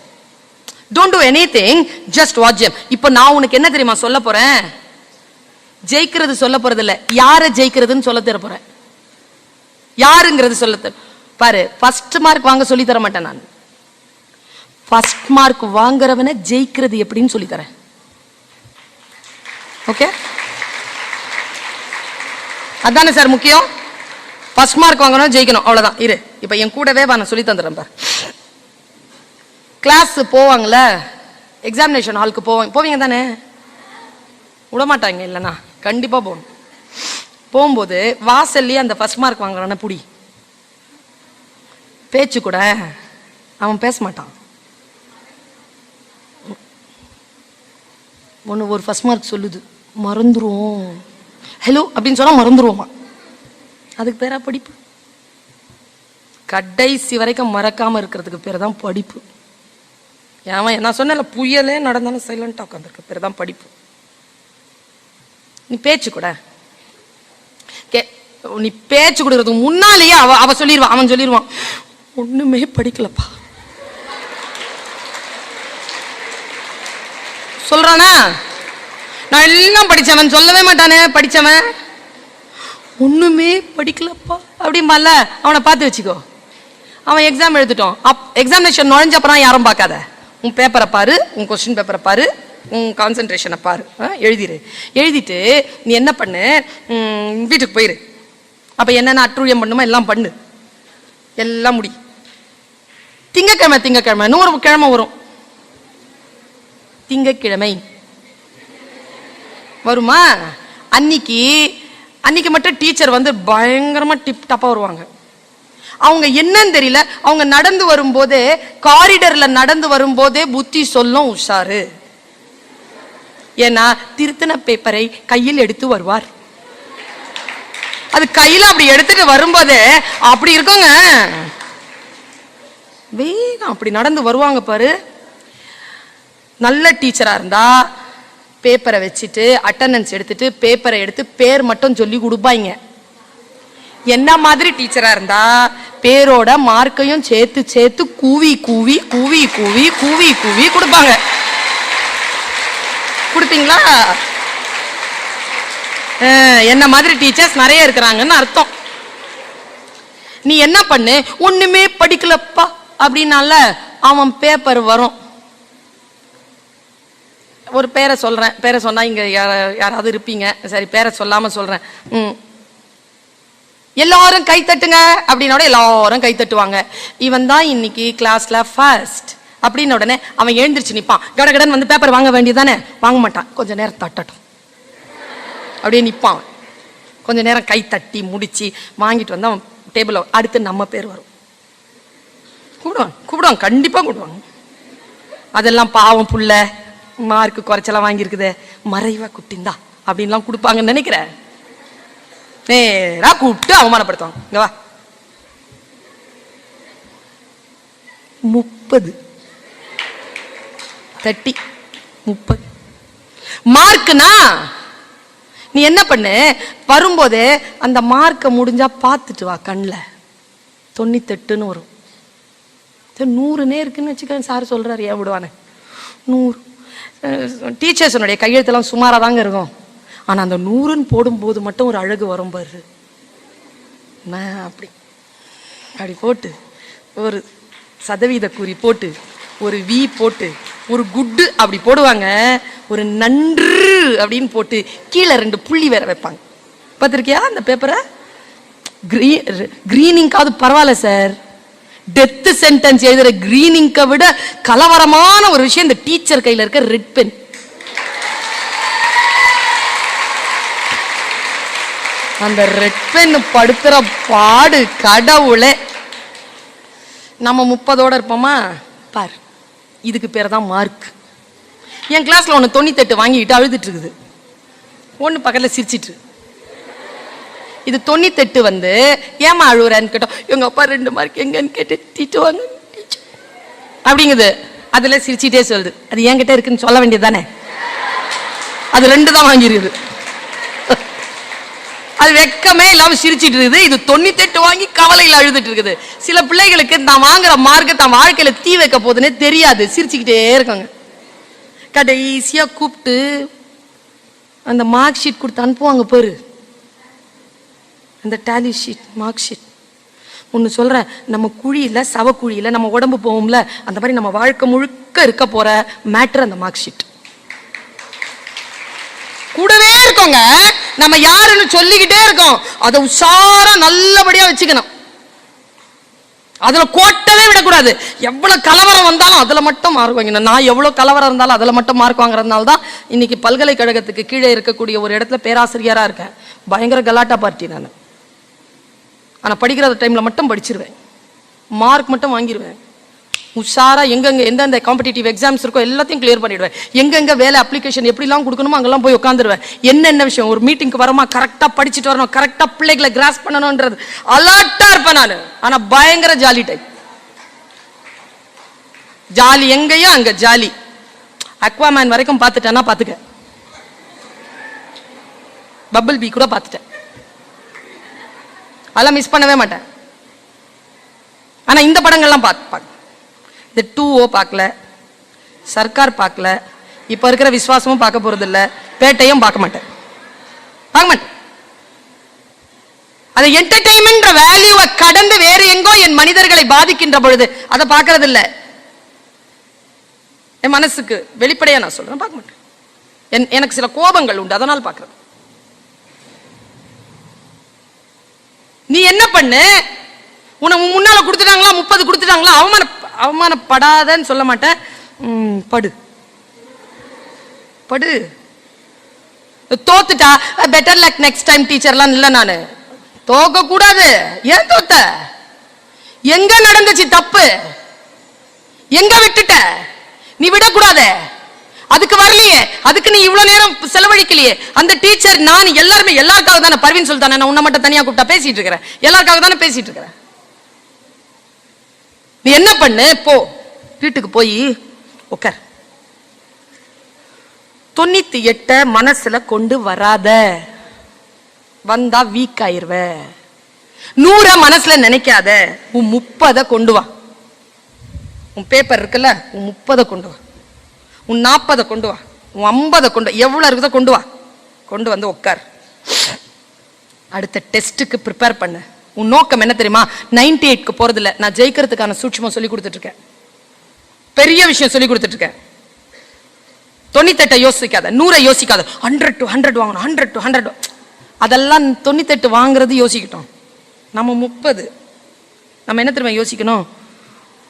Don't do anything, just watch them. இப்போ நான் உனக்கு என்ன தெரியுமா சொல்ல போறேன்? ஜெயிக்கிறது சொல்ல போறது இல்ல, யாரை ஜெயிக்கிறதுன்னு சொல்ல தர போறேன். யாருங்கிறது சொல்ல பாரு. ஃபர்ஸ்ட் மார்க் வாங்க சொல்லி தர மாட்டேன் நான். ஃபர்ஸ்ட் மார்க் வாங்குறவனை ஜெயிக்கிறது எப்படின்னு சொல்லி தரேன். ஓகே, அதானே சார் முக்கியம். ஃபர்ஸ்ட் மார்க் வாங்கணும், ஜெயிக்கணும், அவ்வளவுதான். இரு, இப்ப என் கூடவே நான் சொல்லி தந்துடுறேன் பாரு. கிளாஸ் போவாங்கல்ல, எக்ஸாமினேஷன் ஹாலுக்கு போவீங்க தானே? விடமாட்டாங்க இல்லைன்னா கண்டிப்பா போகணும். போகும்போது வாசல்லையே அந்த ஃபர்ஸ்ட் மார்க் வாங்குறான புடி, பேச்சு கூட அவன் பேச மாட்டான். ஒன்று ஒரு ஃபர்ஸ்ட் மார்க் சொல்லுது, மறந்துருவோம், ஹலோ அப்படின்னு சொன்னா மறந்துருவோமா, அதுக்கு பேரா படிப்பு? கடைசி வரைக்கும் மறக்காம இருக்கிறதுக்கு பேர் தான் படிப்பு. அவன் நான் சொன்ன புயலே நடந்தாலும் சைலண்டா உட்காந்துருக்க பேர் தான் படிப்பு. நீ பேச்சு கூட நீ பேச்சு கொடுக்கறதுக்கு முன்னாலேயே அவன் சொல்லிடுவான் ஒண்ணுமே படிக்கலப்பா சொல்றானா. நான் எல்லாம் படிச்சவன் சொல்லவே மாட்டானே, படிச்சவன் ஒண்ணுமே படிக்கலப்பா அப்படிம்பால. அவனை பார்த்து வச்சுக்கோ. அவன் எக்ஸாம் எழுதிட்டோம். எக்ஸாமினேஷன் நுழைஞ்சப்பறம் யாரும் பார்க்காத. உன் பேப்பரை பாரு, உன் கொஸ்டின் பேப்பரை பாரு, உன் கான்சென்ட்ரேஷனை பாரு, எழுதிட்டு நீ என்ன பண்ணு, வீட்டுக்கு போயிரு. அப்ப என்னென்ன அட்டூழியம் பண்ணுமோ எல்லாம் பண்ணு, எல்லாம் முடி. திங்கக்கிழமை இன்னொரு கிழமை வரும், திங்கக்கிழமை வருமா, அன்னைக்கு மட்டும் டீச்சர் வந்து பயங்கரமா டிப் டாப்பா வருவாங்க. அவங்க என்னன்னு தெரியல, அவங்க நடந்து வரும்போதே, காரிடர்ல நடந்து வரும்போதே புத்தி சொல்லும் உஷாரு. ஏன்னா திருத்தின பேப்பரை கையில் எடுத்து வருவார். அது கையில அப்படி எடுத்துட்டு வரும்போதே அப்படி இருக்குங்க, வேகம் அப்படி நடந்து வருவாங்க பாரு. நல்ல டீச்சரா இருந்தா பேப்பரை வச்சுட்டு அட்டெண்டன்ஸ் எடுத்துட்டு பேப்பரை எடுத்து பேர் மட்டும் சொல்லி கொடுப்பாங்க. என்ன மாதிரி டீச்சரா இருந்தா பேரோட மார்க்கையும் சேர்த்து சேர்த்து கூவி கூவி கூவி கூவி கூவி கூவி கொடுப்பாங்க. கொடுப்பீங்களா? என்ன மாதிரி டீச்சர்ஸ் நிறைய இருக்கிறாங்கன்னு அர்த்தம். நீ என்ன பண்ணு, ஒண்ணுமே படிக்கலப்பா அப்படின்னால அவன் பேப்பர் வரும். ஒரு பேரை சொல்றேன், பேரை சொன்னா இங்க யாராவது இருப்பீங்க, சரி பேரை சொல்லாம சொல்றேன். எல்லாரும் கை தட்டுங்க அப்படின்னோட எல்லாரும் கை தட்டுவாங்க. இவன் தான் இன்னைக்கு கிளாஸ்ல ஃபர்ஸ்ட் அப்படின்னு உடனே அவன் எழுந்திருச்சு நிப்பான். கடகடன் வந்து பேப்பர் வாங்க வேண்டியதானே, வாங்க மாட்டான். கொஞ்ச நேரம் தட்டட்டும் அப்படியே நிப்பான். கொஞ்ச நேரம் கை தட்டி முடிச்சு வாங்கிட்டு வந்து அவன் டேபிள், அடுத்து நம்ம பேர் வரும். கூப்பிடுவாங்க, கண்டிப்பா கூப்பிடுவாங்க. அதெல்லாம் பாவம் புள்ள மார்க்கு குறைச்சலாம் வாங்கியிருக்குது, மறைவா குட்டிந்தா அப்படின்லாம் கொடுப்பாங்கன்னு நினைக்கிறேன். நேரா கூப்பிட்டு அவமானப்படுத்துவாங்க. இங்க வா, 30 30 30 மார்க்குனா நீ என்ன பண்ணு, வரும்போது அந்த மார்க்கை முடிஞ்சா பார்த்துட்டு வா. கண்ணில் 98ன்னு வரும். 100 இருக்குன்னு வச்சுக்க, சார் சொல்றாரு, ஏன் விடுவானே 100. டீச்சர்ஸனுடைய கையெழுத்தெல்லாம் சுமாராக தாங்க இருக்கும். ஆனால் அந்த 100ன்னு போடும்போது மட்டும் ஒரு அழகு வரும் பாரு. அப்படி போட்டு ஒரு சதவீத குறி போட்டு ஒரு வி போட்டு ஒரு குட்டு அப்படி போடுவாங்க. ஒரு நன்று அப்படின்னு போட்டு கீழே 2 புள்ளி வேற வைப்பாங்க. பார்த்துருக்கியா அந்த பேப்பரை? கிரீனிங்காவது பரவாயில்ல சார், டெத் சென்டென்ஸ் எழுதுற கிரீனிங்க விட கலவரமான ஒரு விஷயம் இந்த டீச்சர் கையில இருக்க ரெட் பென். அந்த ரெட் பென் படுத்துற பாடு கடவுளே. நம்ம 30ஓட இருப்போமா பார். இதுக்கு பேர் தான் மார்க். என் கிளாஸ்ல ஒன்று 98 வாங்கிட்டு அழுதுட்டு இருக்குது, ஒன்று பக்கத்தில் சிரிச்சிட்டு. இது 98 வந்து ஏமா அழுவுறன்னு கேட்டோம். எங்க அப்பா 2 மார்க் எங்கன்னு கேட்டு திட்டுவாங்க அப்படிங்குது. அதுல சிரிச்சிட்டே சொல்லுது, அது என்கிட்ட இருக்குன்னு சொல்ல வேண்டியது தானே. அது 2 தான் வாங்கிருக்குது. அது வெக்கமே இல்லாம சிரிச்சிட்டு இருக்குது. இது 98 வாங்கி கவலையில் அழுதுட்டு இருக்குது. சில பிள்ளைகளுக்கு தான் வாங்குற மார்க்க தான் வாழ்க்கையில தீ வைக்க போதுன்னே தெரியாது, சிரிச்சுக்கிட்டே இருக்காங்க. கடைசியா கூப்பிட்டு அந்த மார்க் ஷீட் கொடுத்து அனுப்புவாங்க பாரு, அந்த டேலி ஷீட் மார்க் ஷீட். ஒன்று சொல்றேன், நம்ம குழியில சவக்குழியில நம்ம உடம்பு போகும்ல, அந்த மாதிரி நம்ம வாழ்க்கை முழுக்க இருக்க போற மேட்டர் அந்த மார்க் ஷீட் கூடவே இருக்கோங்க. நம்ம யாருன்னு சொல்லிக்கிட்டே இருக்கோம், அதை உஷாரா நல்லபடியா வச்சுக்கணும். அதுல கோட்டவே விடக்கூடாது. எவ்வளவு கலவரம் வந்தாலும் அதுல மட்டும் மார்க் வாங்கணும். நான் எவ்வளவு கலவரம் இருந்தாலும் அதுல மட்டும் மார்க் வாங்குறதுனால தான் இன்னைக்கு பல்கலைக்கழகத்துக்கு கீழே இருக்கக்கூடிய ஒரு இடத்துல பேராசிரியரா இருக்கேன். பயங்கர கலாட்டா பார்ட்டி நான். ஆனா படிக்கிற டைம்ல மட்டும் படிச்சிருவேன், மார்க் மட்டும் வாங்கிடுவேன். உஷாரா எங்கெங்க எந்தெந்த காம்படிட்டிவ் எக்ஸாம்ஸ் இருக்கோ எல்லாத்தையும் கிளியர் பண்ணிடுவேன். எங்கெங்க வேலை அப்ளிகேஷன் எப்படிலாம் கொடுக்கணுமோ அங்கெல்லாம் போய் உட்காந்துருவேன். என்னென்ன விஷயம், ஒரு மீட்டிங்க்கு வரமா கரெக்டா படிச்சுட்டு வரணும், கரெக்டா பிள்ளைகளை கிராஸ் பண்ணணும்ன்றது அலர்ட்டா இருப்பேன் நான். ஆனா பயங்கர ஜாலி டைப். ஜாலி எங்கேயோ அங்க ஜாலி. அக்வாமேன் வரைக்கும் பார்த்துட்டேன்னா பார்த்துக்க, பபிள் பீ கூட பார்த்துட்டேன். அதெல்லாம் மிஸ் பண்ணவே மாட்டேன். ஆனா இந்த படங்கள்லாம் பார்க்க இந்த 2O பார்க்கல, சர்க்கார் பார்க்கல, இப்ப இருக்கிற விசுவாசமும் பார்க்க போறது இல்ல, பேட்டையும் பார்க்க மாட்டேன். அது என்டர்டெயின்மெண்ட் வேல்யூவை கடந்து வேறு எங்கோ என் மனிதர்களை பாதிக்கின்ற பொழுது அதை பார்க்கறது இல்ல. என் மனசுக்கு வெளிப்படையா நான் சொல்றேன், பார்க்க மாட்டேன். எனக்கு சில கோபங்கள் உண்டு, அதனால் பார்க்கறது. நீ என்ன பண்ணு, உனக்கு முன்னால கொடுத்துட்டாங்களா 30 கொடுத்துட்டாங்களா, அவமானப்படாதன்னு சொல்ல மாட்டேன். படு படு. தோத்துட்டா பெட்டர் லக் நெக்ஸ்ட் டைம் டீச்சர்லாம் இல்ல. நானு தோக்க கூடாது. ஏன் தோத்த? எங்க நடந்துச்சு தப்பு? எங்க விட்டுட்ட? நீ விடக்கூடாது. அதுக்கு வரலையே, அதுக்கு நீ இவ்வளவு நேரம் செலவழிக்கலையே. அந்த டீச்சர் நான் எல்லாருமே எல்லாருக்காக தானே. பர்வீன் சுல்தான் நான் உன்னை மட்டும் தனியா கூப்பிட்டா பேசிட்டு இருக்கிறேன், எல்லாருக்காக தானே பேசிட்டு இருக்கிறேன். நீ என்ன பண்ணு, போ வீட்டுக்கு போய் உட்கார். 98 மனசுல கொண்டு வராத, வந்தா வீக் ஆயிருவ. 100 மனசுல நினைக்காத, உன் 30 கொண்டு வா. உன் பேப்பர் இருக்குல்ல, உன் 30 கொண்டு வா, உன் 40 கொண்டு வா, உன் 50 கொண்டு, எவ்வளவு இருக்குதோ கொண்டு வா. கொண்டு வந்து உட்கார். அடுத்த டெஸ்ட்டுக்கு ப்ரிப்பேர் பண்ணு. உன் நோக்கம் என்ன தெரியுமா? 98க்கு போறது இல்ல, நான் ஜெயிக்கிறதுக்கான சூட்சமம் சொல்லி கொடுத்துட்டு இருக்கேன், பெரிய விஷயம் சொல்லி கொடுத்துட்டு இருக்கேன். 98 யோசிக்காத, 100 யோசிக்காத, 100 to 100 வாங்கணும், 100 to 100. அதெல்லாம் 98 வாங்குறது யோசிக்கிட்டோம். நம்ம 30, நம்ம என்ன தெரியுமா யோசிக்கணும்?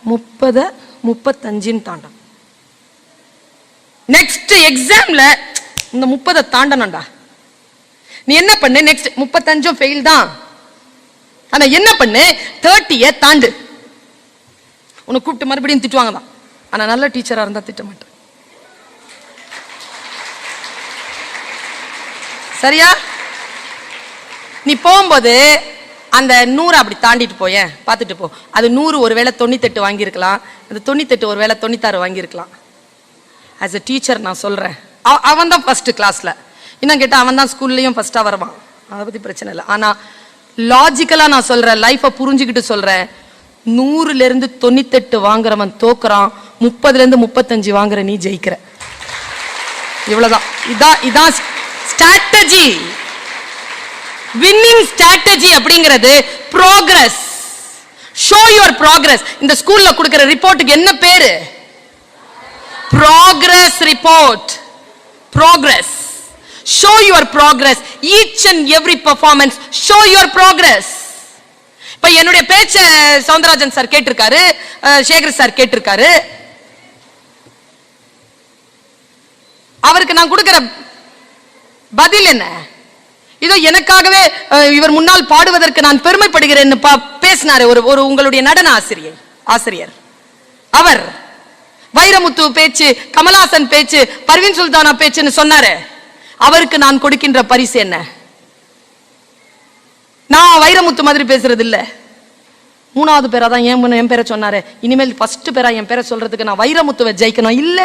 30 35 தாண்டணும். நெக்ஸ்ட் எக்ஸாம்ல இந்த 30 தாண்டணும்டா. நீ என்ன பண்ணு, நெக்ஸ்ட் 35 ஃபெயில் தான், ஆனா என்ன பண்ணு 30 தாண்டு. உன்னை கூப்பிட்டு மறுபடியும் திட்டுவாங்க தான், ஆனா நல்ல டீச்சரா இருந்தா திட்ட மாட்டேன். சரியா? நீ போகும்போது அந்த 100 அப்படி தாண்டிட்டு போய பார்த்துட்டு போ. அது 100 ஒருவேளை 98 வாங்கியிருக்கலாம், அது 98 ஒருவேளை 96 வாங்கியிருக்கலாம். ஆஸ் எ டீச்சர் நான் சொல்றேன், அவன் தான் ஃபர்ஸ்ட் கிளாஸ்ல, இன்னும் கேட்டா அவன் தான் ஸ்கூல்லையும் ஃபர்ஸ்டா வருவான், அதை பத்தி பிரச்சனை இல்லை. ஆனா லாஜிக்கலா நான் சொல்றேன், லைஃபை புரிஞ்சுக்கிட்டு சொல்றேன். 100ல இருந்து 98 வாங்குறவன் தோக்குறான், 30ல இருந்து 35 வாங்குற நீ ஜெயிக்கிற. இவ்வளவுதான். இதான் ஸ்ட்ராட்டஜி. வின்னிங் ஸ்ட்ராட்டஜி அப்படிங்கிறது ப்ரோக்ரஸ். Show your progress. இந்த ஸ்கூல்ல கொடுக்கிற ரிப்போர்ட்டுக்கு என்ன பேரு? Progress report. Progress. Show your progress. Each and every performance, show your progress. இப்ப என்னுடைய பேச்ச சௌந்தரராஜன் சார் கேட்டிருக்காரு, சேகர் சார் கேட்டிருக்காரு. அவருக்கு நான் கொடுக்கிற பதில் என்ன? இதோ எனக்காகவே இவர் முன்னால் பாடுவதற்கு நான் பெருமைப்படுகிறேன் பேசினாரு ஒரு உங்களுடைய நடன ஆசிரியர். அவர் வைரமுத்து பேச்சு, கமலாசன் பேச்சு, பர்வீன் சுல்தானா பேச்சுன்னு சொன்னாரு. அவருக்கு நான் கொடுக்கின்ற பரிசு என்ன? நான் வைரமுத்து மாதிரி பேசுறது இல்ல. 3வது பேரா தான் என் பேரை சொன்னாரு. இனிமேல் ஃபர்ஸ்ட் பேரா என் பேரை சொல்றதுக்கு நான் வைரமுத்துவை ஜெயிக்கணும் இல்ல.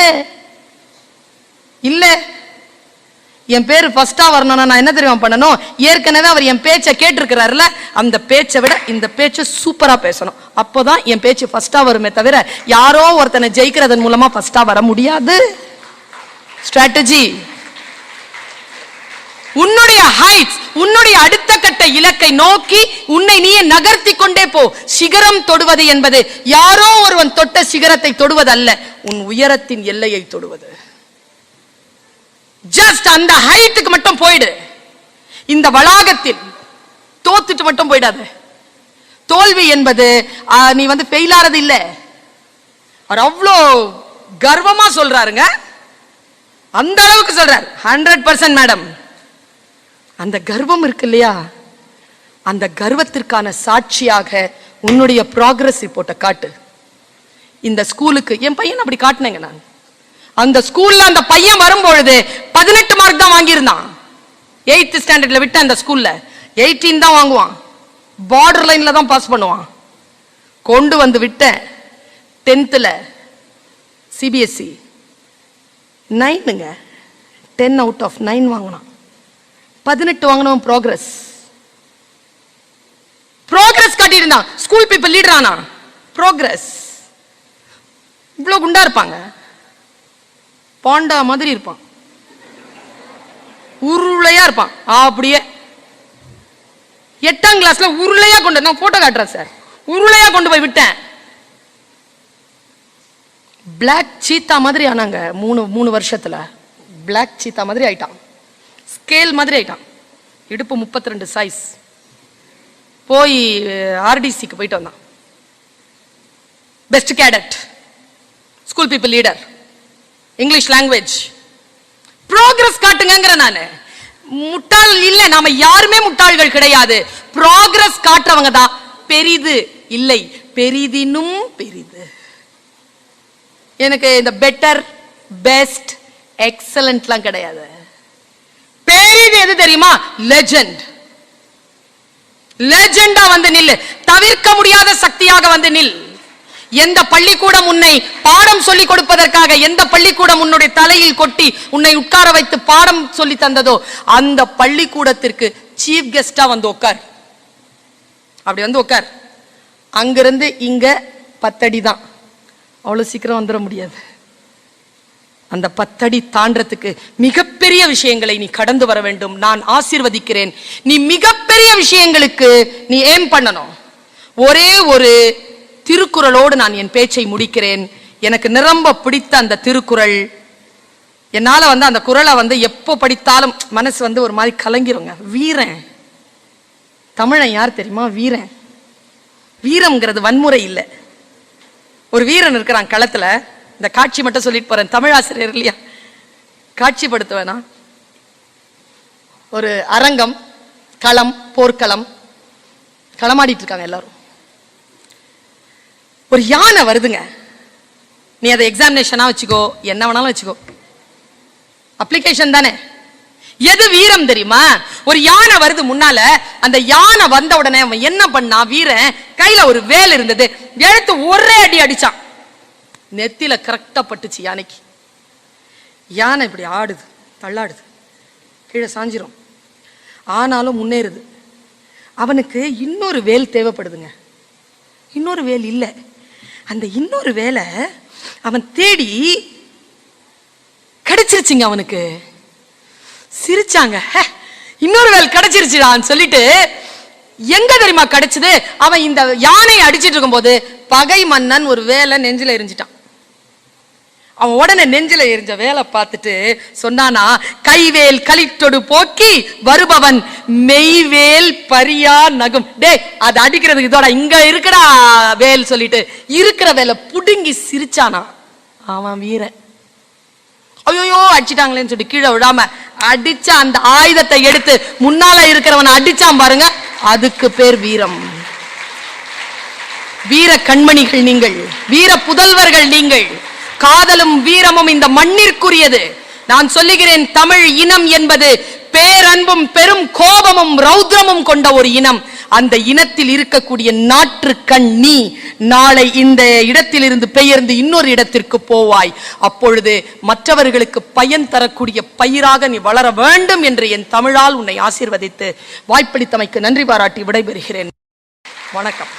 என் பேரு ஃபர்ஸ்டா வரணும்னா நான் என்ன தெரியுமா பண்ணணும்? ஏற்கனவே அவர் என் பேச்சை கேட்டிருக்கிறாருல, அந்த பேச்சை விட இந்த பேச்சை சூப்பரா பேசணும். அப்போதான் என் பேச்சு ஃபர்ஸ்டா வருமே தவிர யாரோ ஒருத்தனை ஜெயிக்கிறதன் மூலமா ஃபர்ஸ்டா வர முடியாது. ஸ்ட்ராட்டஜி. உன்னுடைய ஹைட்ஸ், உன்னுடைய அடுத்த கட்ட இலக்கை நோக்கி உன்னை நீயே நகர்த்தி கொண்டே போ. சிகரம் தொடுவது என்பது யாரோ ஒருவன் தொட்ட சிகரத்தை தொடுவது அல்ல, உன் உயரத்தின் எல்லையை தொடுவது. ஜஸ்ட் அந்த ஹைட்டுக்கு மட்டும் போயிடு. இந்த வளாகத்தில் தோத்துட்டு மட்டும் போயிடாத. தோல்வி என்பது நீ ஃபெயில் ஆறது இல்ல. அவர் அவ்வளோ கர்வமா சொல்றாருங்க, அந்த அளவுக்கு சொல்றாரு. 100% மேடம். அந்த கர்வம் இருக்கு இல்லையா, அந்த கர்வத்திற்கான சாட்சியாக உன்னுடைய ப்ராக்ரஸ் ரிப்போர்ட்டை காட்டு. இந்த ஸ்கூலுக்கு என் பையன் அப்படி காட்டினேங்க நான். அந்த ஸ்கூல்ல அந்த பையன் வரும்பொழுது 18 மார்க் தான் வாங்கியிருந்தான். 8th ஸ்டாண்டர்ட்ல விட்டு அந்த ஸ்கூல்ல 18 தான் வாங்குவான். பார்டர் லைன்ல தான் பாஸ் பண்ணுவான். கொண்டு வந்து விட்டேன் 10th சிபிஎஸ்சி 9ங்க, 10 out of 9 வாங்கினான். 18 வாங்கினவன் ப்ராக்ரஸ். ப்ரோக்ரஸ் காட்டிட்டு இருந்தான். ஸ்கூல் பீப்புள் லீடர் ஆனா. ப்ரோக்ரஸ். இவ்வளவு குண்டா இருப்பாங்க, பாண்டா மாதிரி இருப்பான், உருளையா இருப்பான். அப்படியே 8ஆம் கிளாஸ்ல உருளையா கொண்டு நான் போட்டோ காட்டுறேன் சார். உருளையா கொண்டு போய் விட்டேன். பிளாக் சீத்தா மாதிரி ஆனாங்க. 3 வருஷத்துல பிளாக் சீத்தா மாதிரி ஆயிட்டான். ஸ்கேல் மாதிரி ஆயிட்டான். இடுப்பு 32 சைஸ். போய் ஆர்டிசிக்கு போயிட்டு வந்தான். Best cadet, school people leader, English language. Progress காட்டுங்கிற நானு. முட்டாள் இல்ல, நாம யாருமே முட்டாள்கள் கிடையாது. ப்ரோக்ரஸ் காட்டுறவங்க தான் பெரிது இல்லை, பெரிதினும் பெரிது. எனக்கு இந்த பெட்டர், பெஸ்ட், எக்ஸலன்ட்லாம் கிடையாது. பெரிது எது தெரியுமா? லெஜெண்ட். லெஜெண்டா வந்து நில்லு. தவிர்க்க முடியாத சக்தியாக வந்து நில். எந்த பள்ளிக்கூடம் உன்னை பாடம் சொல்லி கொடுப்பதற்காக, எந்த பள்ளிக்கூடம் உன்னுடைய தலையில் கொட்டி உன்னை உட்கார வைத்து பாடம் சொல்லி தந்ததோ அந்த பள்ளிக்கூடத்திற்கு சீஃப் கெஸ்டா வந்து உட்கார். அப்படி வந்து உட்கார். அங்கிருந்து இங்க 10 அடி தான். அவ்வளவு சீக்கிரம் வந்துட முடியாது. அந்த 10 அடி தாண்டறதுக்கு மிகப்பெரிய விஷயங்களை நீ கடந்து வர வேண்டும். நான் ஆசீர்வதிக்கிறேன். நீ மிகப்பெரிய விஷயங்களுக்கு நீ ஏம் பண்ணணும். ஒரே ஒரு திருக்குறளோடு நான் என் பேச்சை முடிக்கிறேன். எனக்கு நிரம்ப பிடித்த அந்த திருக்குறள். என்னால வந்து அந்த குறளை வந்து எப்போ படித்தாலும் மனசு வந்து ஒரு மாதிரி கலங்கிருங்க. வீரன். தமிழன் யார் தெரியுமா? வீரன். வீரம்ங்கிறது வன்முறை இல்லை. ஒரு வீரன் இருக்கிறான் களத்துல. இந்த காட்சி மட்டும் சொல்லிட்டு போறேன். தமிழ் ஆசிரியர் இல்லையா, காட்சிப்படுத்துவேனா? ஒரு அரங்கம், களம், போர்க்களம், களமாடிட்டு இருக்காங்க எல்லாரும். ஒரு யானை வருதுங்க. நீ அதை எக்ஸாமினேஷனா வச்சுக்கோ, என்ன வேணாலும் வச்சுக்கோ, அப்ளிகேஷன் தானே. எது வீரம் தெரியுமா? ஒரு யானை வருது முன்னால. அந்த யானை வந்த உடனே அவன் என்ன பண்ணா? வீரன் கையில ஒரு வேல் இருந்தது, எடுத்து ஒரே அடி அடிச்சான். நெத்தில கரெக்டா பட்டுச்சு யானைக்கு. யானை இப்படி ஆடுது, தள்ளாடுது, கீழே சாஞ்சிரும். ஆனாலும் முன்னேறுது. அவனுக்கு இன்னொரு வேல் தேவைப்படுதுங்க. இன்னொரு வேல் இல்லை. அந்த இன்னொரு வேலை அவன் தேடி கிடைச்சிருச்சுங்க. அவனுக்கு சிரிச்சாங்க. இன்னொரு வேல் கிடைச்சிருச்சுடான்னு சொல்லிட்டு, எங்க தெரியுமா கிடைச்சது? அவன் இந்த யானை அடிச்சிட்டு இருக்கும் போது பகை மன்னன் ஒரு வேலை நெஞ்சில எரிஞ்சிட்டான். அவன் உடனே நெஞ்சில எரிஞ்ச வேலை பார்த்துட்டு சொன்னானா, கைவேல் களிற்றொடு போக்கி வருபவன் மெய்வேல் பரியா நகும். டே, அது அடிக்கிறதுக்கு இதோட இங்க இருக்கடா வேல் சொல்லிட்டு இருக்கிற வேலை புடுங்கி சிரிச்சானா. அவன் வீரன். ஐயோ அடிச்சிட்டாங்களேன்னு சொல்லி கீழே விடாம அடிச்ச அந்த ஆயுதத்தை எடுத்து முன்னால இருக்கிறவன் அடிச்சான் பாருங்க, அதுக்கு பேர் வீரம். வீர கண்மணிகள் நீங்கள், வீர புதல்வர்கள் நீங்கள். காதலும் வீரமும் இந்த மண்ணிற்குரியது. நான் சொல்லுகிறேன், தமிழ் இனம் என்பது பேரன்பும் பெரும் கோபமும் ரௌத்ரமும் கொண்ட ஒரு இனம். அந்த இனத்தில் இருக்கக்கூடிய நாற்று கண் நீ. நாளை இந்த இடத்தில் இருந்து பெயர்ந்து இன்னொரு இடத்திற்கு போவாய். அப்பொழுது மற்றவர்களுக்கு பயன் தரக்கூடிய பயிராக நீ வளர வேண்டும் என்று என் தமிழால் உன்னை ஆசீர்வதித்து வாய்ப்பளித்தமைக்கு நன்றி பாராட்டி விடைபெறுகிறேன். வணக்கம்.